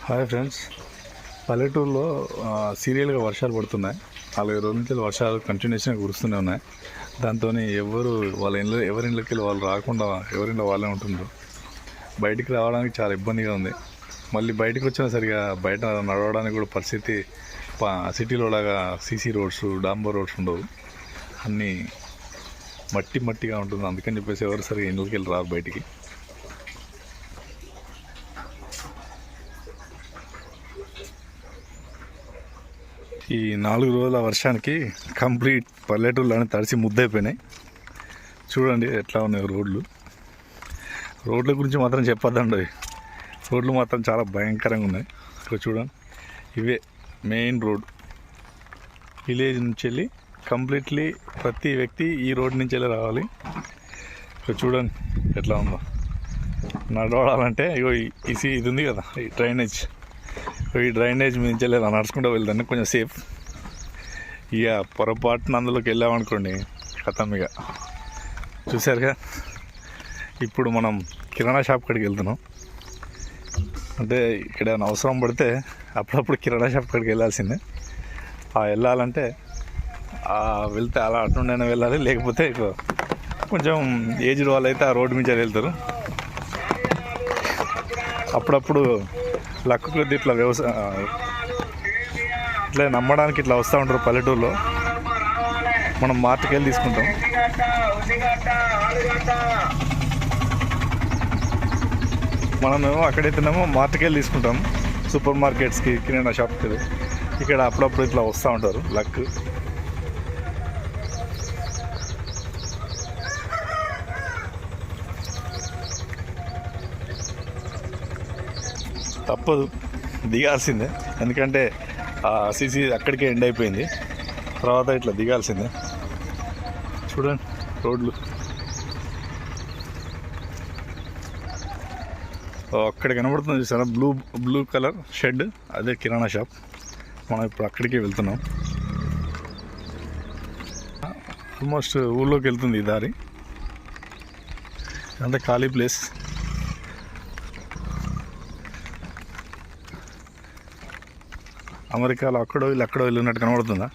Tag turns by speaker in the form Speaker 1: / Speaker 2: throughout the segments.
Speaker 1: Hi friends, పల్లెటూరులో సీరియల్గా వర్షాలు పడుతున్నాయి. 4 రోజుల నుంచి వర్షాలు కంటిన్యూస్గా కురుస్తూనే ఉన్నాయి. దాంతో ఎవరి ఇళ్ళకి వాళ్ళు రాకుండా ఎవరింట్లో వాళ్ళే ఉంటున్నారు. బయటికి రావడానికి చాలా ఇబ్బందిగా ఉంది. మళ్ళీ బయటకు వచ్చినా సరిగా బయట నడవడానికి కూడా పరిస్థితి సిటీలో లాగా సీసీ రోడ్స్, డాంబర్ రోడ్స్ ఉండవు. అన్నీ మట్టిగా ఉంటుంది. అందుకని చెప్పేసి ఎవరు సరిగా ఇళ్ళకి వెళ్ళి రారు బయటికి. ఈ 4 రోజుల వర్షానికి కంప్లీట్ పల్లెటూరులోనే తడిసి ముద్దయిపోయినాయి. చూడండి ఎట్లా ఉన్నాయి రోడ్ల గురించి మాత్రం చెప్పొద్దండి. రోడ్లు మాత్రం చాలా భయంకరంగా ఉన్నాయి. ఇక్కడ చూడండి, ఇవే మెయిన్ రోడ్. విలేజ్ నుంచి వెళ్ళి కంప్లీట్లీ ప్రతి వ్యక్తి ఈ రోడ్ నుంచి వెళ్ళి రావాలి. ఇక్కడ చూడండి ఎట్లా ఉందో. నడవాలంటే ఇగో ఇది ఉంది కదా, ఈ డ్రైనేజ్ నుంచి వెళ్ళి నడుచుకుంటూ వెళ్తాను కొంచెం సేఫ్. ఇక పొరపాటున అందులోకి వెళ్ళామనుకోండి ఖతం. ఇక చూసారుగా, ఇప్పుడు మనం కిరాణా షాప్ కాడికి వెళ్తున్నాం. అంటే ఇక్కడ అవసరం పడితే అప్పుడప్పుడు కిరాణా షాప్ కాడికి వెళ్ళాల్సిందే. వెళ్ళాలంటే వెళ్తే అలా అటుండైనా వెళ్ళాలి, లేకపోతే కొంచెం ఏజ్డ్ వాళ్ళు అయితే ఆ రోడ్డు మీద వెళ్తారు. అప్పుడప్పుడు లక్కు కొద్ది ఇట్లా ఇట్లా నమ్మడానికి ఇట్లా వస్తూ ఉంటారు పల్లెటూరులో. మనం మార్కెట్కి వెళ్ళి తీసుకుంటాం. మనమేమో అక్కడైతేనేమో మార్కెట్కి వెళ్ళి తీసుకుంటాం, సూపర్ మార్కెట్స్కి, కిరాణా షాప్కి. ఇక్కడ అప్పుడప్పుడు ఇట్లా వస్తూ ఉంటారు లక్. తప్పదు, దిగాల్సిందే. ఎందుకంటే సీసీ అక్కడికే ఎండ్ అయిపోయింది. తర్వాత ఇట్లా దిగాల్సిందే. చూడండి రోడ్లు అక్కడ కనబడుతుంది చూసారా, బ్లూ కలర్ షెడ్, అదే కిరాణా షాప్. మనం ఇప్పుడు అక్కడికే వెళ్తున్నాం. ఆల్మోస్ట్ ఊళ్ళోకి వెళ్తుంది ఈ దారి. అంతా ఖాళీ ప్లేస్. అమెరికాలో అక్కడో వెళ్ళినట్టు కనబడుతుందా?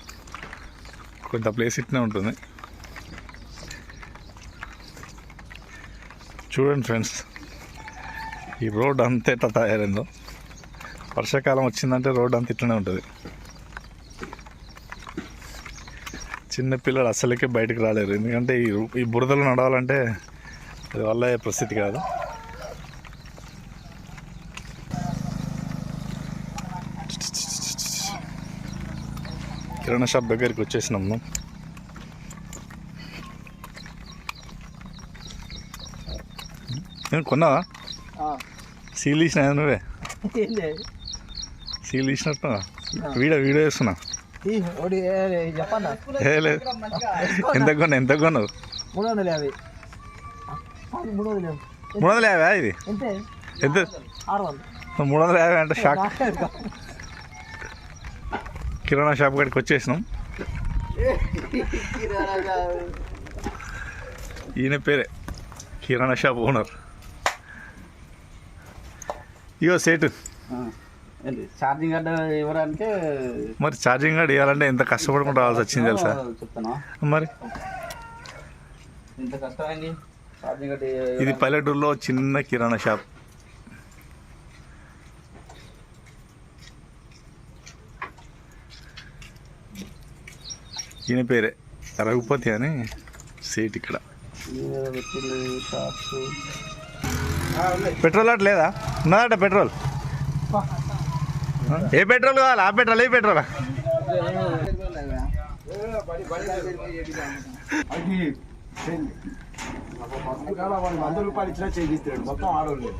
Speaker 1: కొంత ప్లేస్ ఇట్నే ఉంటుంది. చూడండి ఫ్రెండ్స్, ఈ రోడ్ అంతా ఎట్లా తయారైందో. వర్షాకాలం వచ్చిందంటే రోడ్ అంతా ఇట్లనే ఉంటుంది. చిన్నపిల్లలు అసలుకే బయటకు రాలేరు. ఎందుకంటే ఈ బురదలు నడవాలంటే అది వల్ల అయ్యే పరిస్థితి కాదు. కిరాణా షాప్ దగ్గరికి వచ్చేసినాం. నేను కొన్నావా? సీల్ తీసినా నువ్వే? సీల్ తీసినట్టు వీడియో చేస్తున్నా. లేదు, ఎంత కొన్నావు?
Speaker 2: 350.
Speaker 1: 350 ఇది ఎంత? 350 అంటే షాక్. కిరాణా షాప్ కాడికి వచ్చేసినాం. ఈయన పేరే కిరాణా షాప్ ఓనర్. ఇగో సేటు.
Speaker 2: ఛార్జింగ్ కార్డు ఇవ్వడానికి.
Speaker 1: మరి ఛార్జింగ్ కార్డు ఇవ్వాలంటే ఎంత కష్టపడుకుంటూ రావాల్సి వచ్చింది తెలుసా? మరి
Speaker 2: ఎంత కష్టమైంది ఛార్జింగ్ కార్డు.
Speaker 1: ఇది పల్లెటూరులో చిన్న కిరాణా షాప్. ఈయన పేరే రఘుపతి అని సేట్. ఇక్కడ పెట్రోల్ అట్ లేదా? ఉన్నదట పెట్రోల్. ఏ పెట్రోల్ కావాలి? ఆ పెట్రోల్, ఏ పెట్రోలా?
Speaker 2: ₹100 ఇచ్చినా చేయిస్తాడు మొత్తం ఆడోళ్ళు.